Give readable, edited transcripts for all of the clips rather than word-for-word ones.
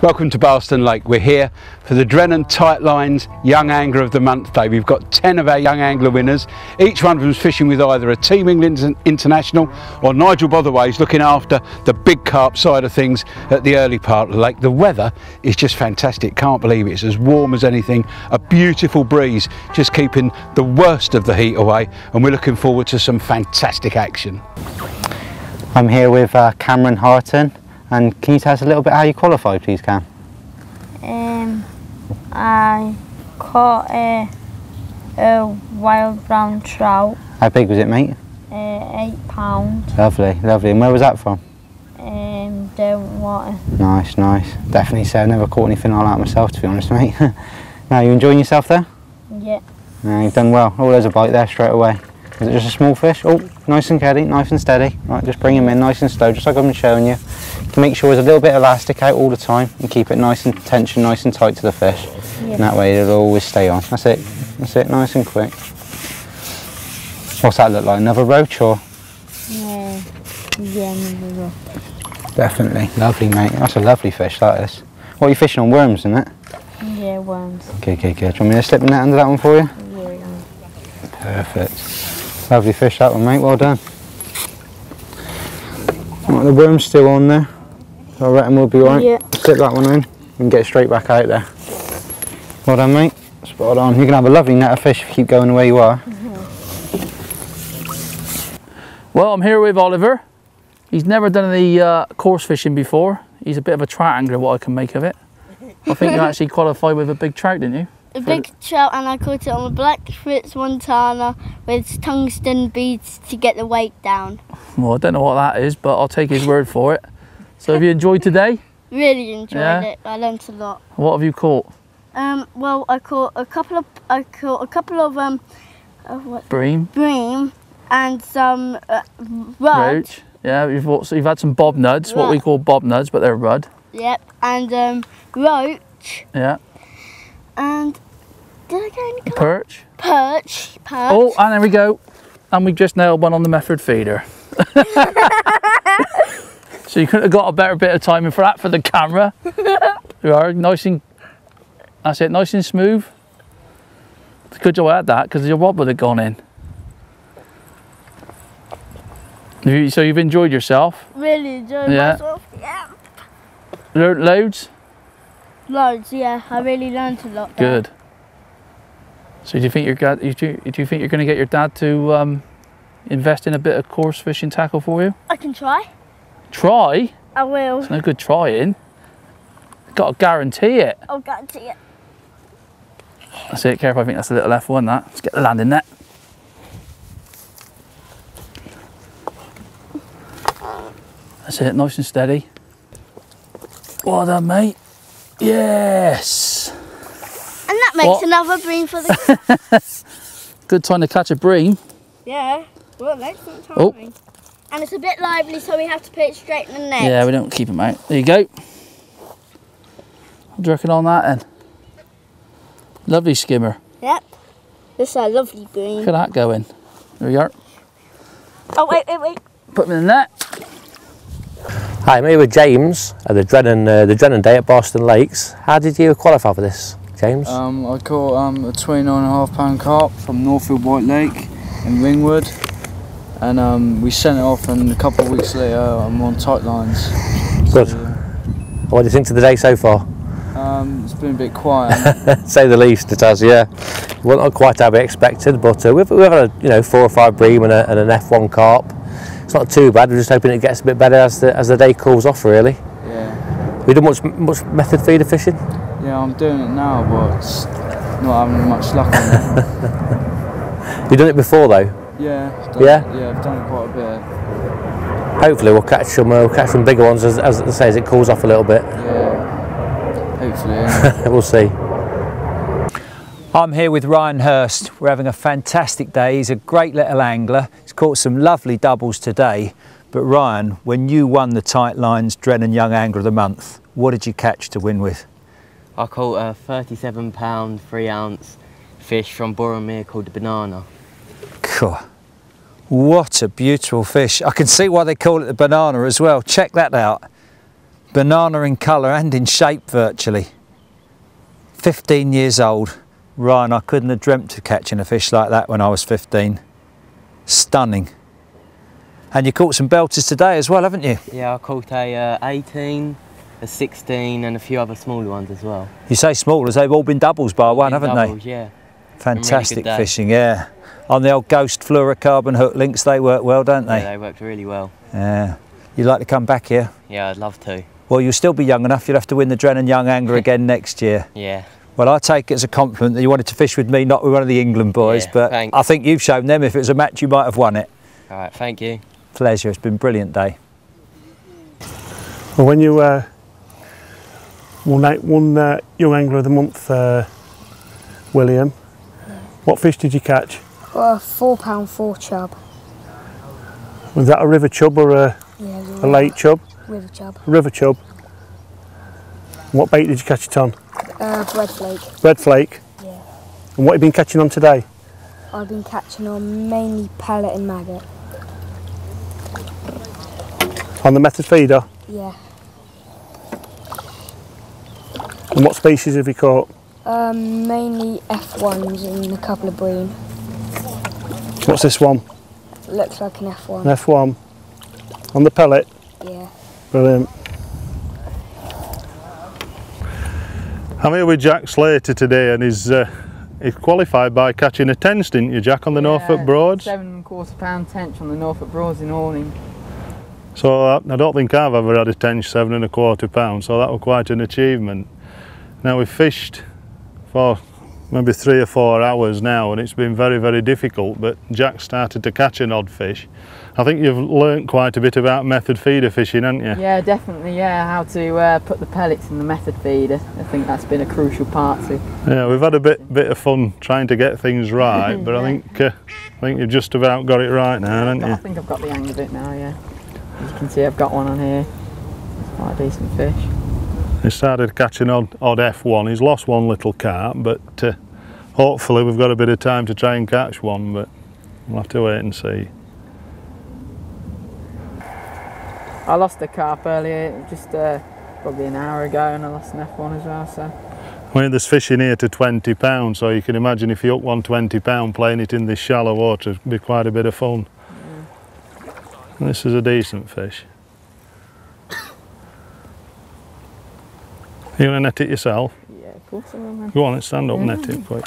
Welcome to Barston Lake. We're here for the Drennan Tight Lines Young Angler of the Month Day. We've got 10 of our Young Angler winners. Each one of them is fishing with either a Team England International or Nigel Botherway's looking after the big carp side of things at the early part of the lake. The weather is just fantastic. Can't believe it. It's as warm as anything. A beautiful breeze, just keeping the worst of the heat away. And we're looking forward to some fantastic action. I'm here with Cameron Harton. And can you tell us a little bit how you qualified, please, Cam? I caught a wild brown trout. How big was it, mate? 8 pounds. Lovely, lovely. And where was that from? Down water. Nice, nice. Definitely so. I've never caught anything like that myself, to be honest, mate. Now, you enjoying yourself there? Yeah. No, you've done well. Oh, there's a bite there straight away. Is it just a small fish? Oh, nice and steady, nice and steady. Right, just bring him in nice and slow, just like I've been showing you. Make sure there's a little bit of elastic out all the time and keep it nice and tension, nice and tight to the fish. Yeah. And that way it'll always stay on. That's it, nice and quick. What's that look like? Another roach or? Yeah, another roach. Definitely, lovely, mate. That's a lovely fish, that is. What are you fishing on, worms, isn't it? Yeah, worms. Okay, good. Do you want me to slip the net under that one for you? Yeah. Perfect. Lovely fish that one, mate, well done. Right, the worm's still on there. I reckon we'll be alright. Yeah. Slip that one in and get straight back out there. Well done, mate. Spot on. You can have a lovely net of fish if you keep going the way you are. Well, I'm here with Oliver. He's never done any coarse fishing before. He's a bit of a trout angler, what I can make of it. I think you actually qualified with a big trout, didn't you? A big trout, and I caught it on a black Fritz Montana with tungsten beads to get the weight down. Well, I don't know what that is, but I'll take his word for it. So have you enjoyed today? Really enjoyed it. I learnt a lot. What have you caught? Well, I caught a couple of what? Bream and some roach. Yeah, you've had some bob nuds, what we call bob nuds, but they're rudd. Yep, and roach. Yeah. And did I get any perch? Perch. Oh, and there we go. And we just nailed one on the method feeder. So you couldn't have got a better bit of timing for that for the camera. You are nice and, that's it, nice and smooth. It's a good job I had that because your rod would have gone in. So you've enjoyed yourself? Really enjoyed myself, yeah. Learned loads? Loads, yeah. I really learned a lot there. Good. So do you think do you think you're going to get your dad to invest in a bit of coarse fishing tackle for you? I can try. Try? I will. It's no good trying. Got to guarantee it. I'll guarantee it. That's it, careful, I think that's a little left one, that. Let's get the landing net. That's it, nice and steady. Well done, mate. Yes! And that makes another bream for the... Good time to catch a bream. Yeah, well, excellent timing. And it's a bit lively, so we have to put it straight in the net. Yeah, we don't keep them out. There you go. What do you reckon on that then? Lovely skimmer. Yep. This is a lovely bream. Look at that going. There we are. Oh, wait. Put them in the net. Hi, I'm here with James at the Drennan Day at Barston Lakes. How did you qualify for this, James? I caught a 29.5 pound carp from Northfield White Lake in Ringwood, and we sent it off, and a couple of weeks later I'm on tight lines. Good. So, what do you think of the day so far? It's been a bit quiet. Say the least, it has, yeah. Well, not quite how we expected, but we've had 4 or 5 bream and an F1 carp. It's not too bad. We're just hoping it gets a bit better as the day cools off, really. Yeah. Have you done much method feeder fishing? Yeah, I'm doing it now, but it's not having much luck on it. You've done it before, though. Yeah. I've done it quite a bit. Hopefully, we'll catch some bigger ones as I say, as it cools off a little bit. Yeah. Hopefully. Yeah. We'll see. I'm here with Ryan Hurst. We're having a fantastic day. He's a great little angler. He's caught some lovely doubles today. But Ryan, when you won the Tight Lines Drennan Young Angler of the Month, what did you catch to win with? I caught a 37 pound 3 ounce fish from Boromir called the Banana. Cool. What a beautiful fish. I can see why they call it the Banana as well. Check that out. Banana in colour and in shape virtually. 15 years old. Ryan, I couldn't have dreamt of catching a fish like that when I was 15. Stunning. And you caught some belters today as well, haven't you? Yeah, I caught a 18, a 16 and a few other smaller ones as well. You say small, as they've all been doubles by one, haven't Doubles, they? Yeah. Fantastic Really fishing, yeah. On the old Ghost fluorocarbon hook links, they work well, don't they? Yeah, they worked really well. Yeah. You'd like to come back here? Yeah, I'd love to. Well, you'll still be young enough, you'll have to win the Drennan Young Angler again next year. Yeah. Well, I take it as a compliment that you wanted to fish with me, not with one of the England boys, Yeah, but thanks. I think you've shown them if it was a match you might have won it. All right, thank you. Pleasure, it's been a brilliant day. Well, when you won Young Angler of the Month, William, what fish did you catch? Well, a £4 chub. Was that a river chub or a lake chub? River chub. River chub. What bait did you catch it on? Bread flake. Bread flake? Yeah. And what have you been catching on today? I've been catching on mainly pellet and maggot. On the method feeder? Yeah. And what species have you caught? Mainly F1s and a couple of bream. What's this one? Looks like an F1. An F1. On the pellet? Yeah. Brilliant. I'm here with Jack Slater today, and he's qualified by catching a tench, didn't you, Jack, on the Norfolk Broads? 7 1/4 pound tench on the Norfolk Broads in Awning. So I don't think I've ever had a tench 7 1/4 pound, so that was quite an achievement. Now we've fished for maybe 3 or 4 hours now, and it's been very, very difficult, but Jack started to catch an odd fish. I think you've learnt quite a bit about method feeder fishing, haven't you? Yeah, definitely, yeah, how to put the pellets in the method feeder. I think that's been a crucial part too. Yeah, we've had a bit of fun trying to get things right, but Yeah. I think you've just about got it right now, haven't you? I think I've got the hang of it now, yeah. As you can see, I've got one on here. It's quite a decent fish. He started catching odd F1. He's lost one little carp, but hopefully we've got a bit of time to try and catch one, but we'll have to wait and see. I lost a carp earlier, just probably an hour ago, and I lost an F1 as well, so. I mean, there's fish in here to 20 pounds, so you can imagine if you hook one 20 pound playing it in this shallow water, it'd be quite a bit of fun. Yeah. And this is a decent fish. You want to net it yourself? Yeah, of course I will, man. Go on, stand up, net it quick.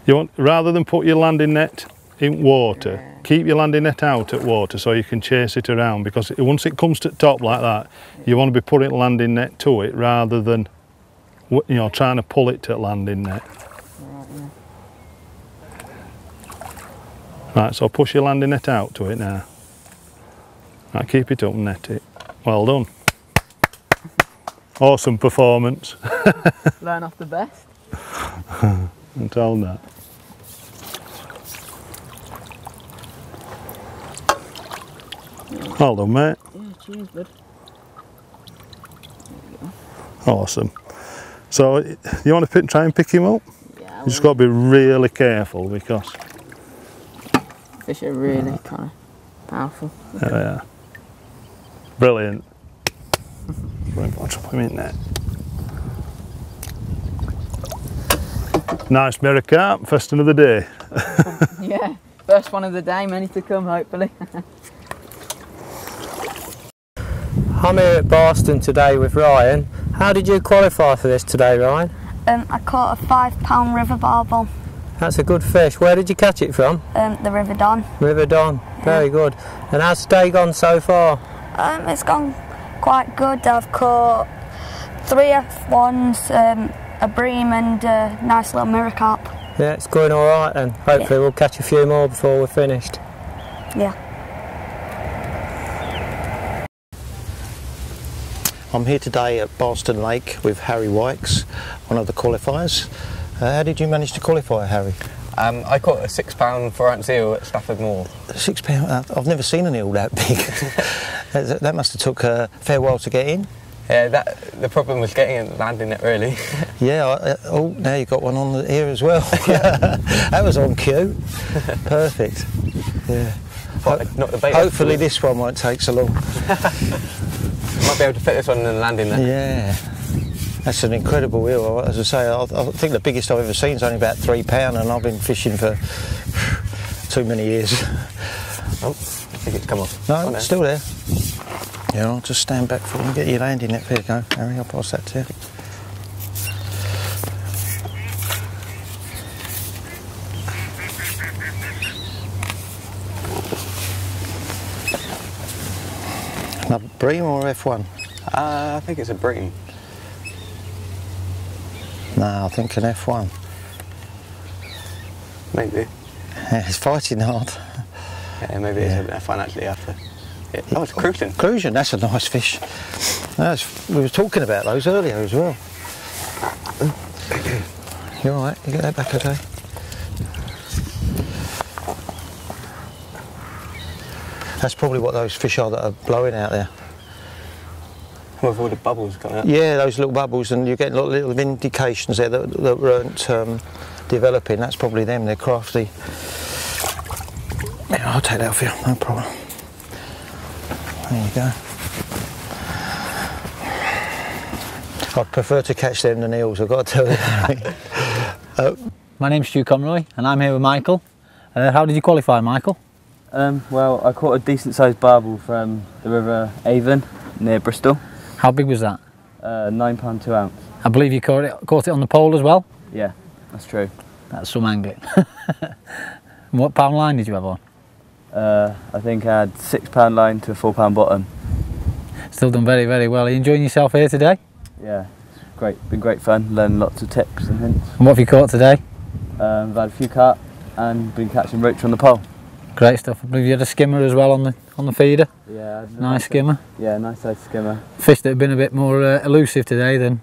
You want, rather than put your landing net in water, keep your landing net out at water so you can chase it around, because once it comes to the top like that, you want to be putting landing net to it rather than, you know, trying to pull it to landing net. Right, so push your landing net out to it now. Right, keep it up and net it. Well done. Awesome performance. Learn off the best. I'm told that. Well done, mate. Yeah, cheers, bud. Awesome. So you want to try and pick him up? Yeah, You just got to be really careful because fish are really kind of powerful. there we are. Brilliant. I'll drop him in there. Nice mirror carp, first one of the day. Yeah, first one of the day, many to come hopefully. I'm here at Boston today with Ryan. How did you qualify for this today, Ryan? I caught a £5 river barbell. That's a good fish. Where did you catch it from? The River Don. River Don. Very good. And how's the day gone so far? It's gone quite good. I've caught 3 F1s, a bream and a nice little mirror carp. Yeah, it's going all right then. Hopefully we'll catch a few more before we're finished. Yeah. I'm here today at Boston Lake with Harry Wykes, one of the qualifiers. How did you manage to qualify, Harry? I caught a £6 4-ounce eel at Stafford Moor. £6? I've never seen an eel that big. That must have took a fair while to get in. Yeah, the problem was getting it landing it really. Yeah, oh, now you've got one on here as well. That was on cue. Perfect. Yeah. Not the bait. Hopefully this one won't take so long. Might be able to fit this one in the landing there. Yeah. That's an incredible eel. As I say, I think the biggest I've ever seen is only about £3, and I've been fishing for too many years. Oh, I think it's come off. No, it's still there. Yeah, I'll just stand back for you and get your landing net. There you go, Harry, I'll pass that to you. A bream or F1? I think it's a bream. No, I think an F1. Maybe. Yeah, it's fighting hard. Yeah, maybe it's an F1 actually after. Yeah. Oh, it's a crucian. Crucian, that's a nice fish. We were talking about those earlier as well. You alright? You get that back okay? That's probably what those fish are that are blowing out there. With all the bubbles coming out. Yeah, those little bubbles, and you're getting little indications there that weren't developing. That's probably them, they're crafty. Yeah, I'll take that for you, no problem. There you go. I'd prefer to catch them than eels, I've got to tell you. My name's Stu Conroy and I'm here with Michael. How did you qualify, Michael? Well, I caught a decent sized barbel from the River Avon near Bristol. How big was that? £9 2 ounce. I believe you caught it on the pole as well? Yeah, that's true. That's some angling. And what pound line did you have on? I think I had £6 line to a £4 bottom. Still done very, very well. Are you enjoying yourself here today? Yeah, great. Been great fun. Learned lots of tips and hints. And what have you caught today? I've had a few carp and been catching roach on the pole. Great stuff. I believe you had a skimmer as well on the feeder. Yeah. Nice skimmer. Yeah, nice size skimmer. Fish that have been a bit more elusive today than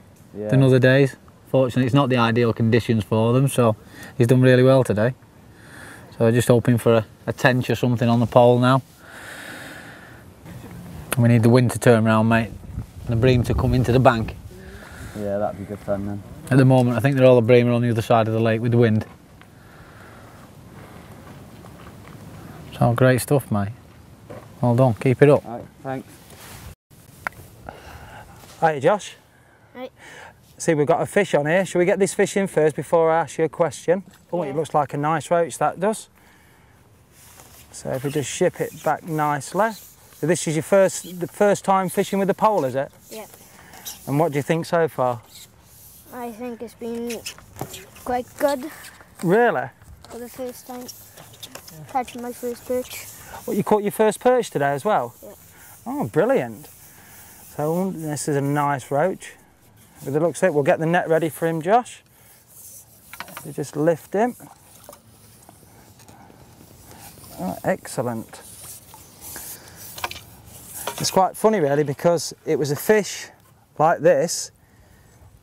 other days. Fortunately, it's not the ideal conditions for them, so he's done really well today. So just hoping for a tench or something on the pole now. We need the wind to turn around, mate, and the bream to come into the bank. Yeah, that'd be good fun then. At the moment, I think they're all the bream are on the other side of the lake with the wind. So great stuff, mate. Well done, keep it up. Alright, thanks. Hi, Josh. Right. See, we've got a fish on here. Shall we get this fish in first before I ask you a question? Oh, it looks like a nice roach, that does. So if we just ship it back nicely. So this is the first time fishing with the pole, is it? Yeah. And what do you think so far? I think it's been quite good Really? for the first time. Catching my first perch. What, you caught your first perch today as well? Yeah. Oh, brilliant. So this is a nice roach. With the looks of it, we'll get the net ready for him, Josh. You just lift him. Oh, excellent. It's quite funny really, because it was a fish like this.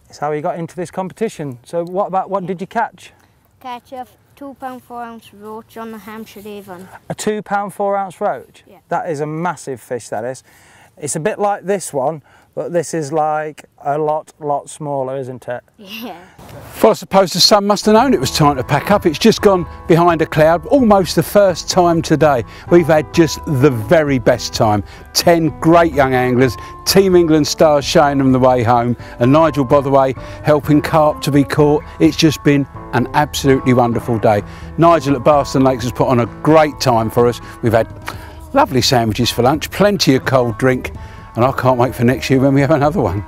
It's how he got into this competition. So what did you catch? Catch a £2 4 ounce roach on the Hampshire Avon. A £2 4 ounce roach? Yeah. That is a massive fish, that is. It's a bit like this one, but this is like a lot smaller, isn't it? Yeah. Well, I suppose the sun must have known it was time to pack up. It's just gone behind a cloud, almost the first time today. We've had just the very best time. 10 great young anglers, Team England stars showing them the way home, and Nigel, by the way, helping carp to be caught. It's just been an absolutely wonderful day. Nigel at Barston Lakes has put on a great time for us. We've had lovely sandwiches for lunch, plenty of cold drink, and I can't wait for next year when we have another one.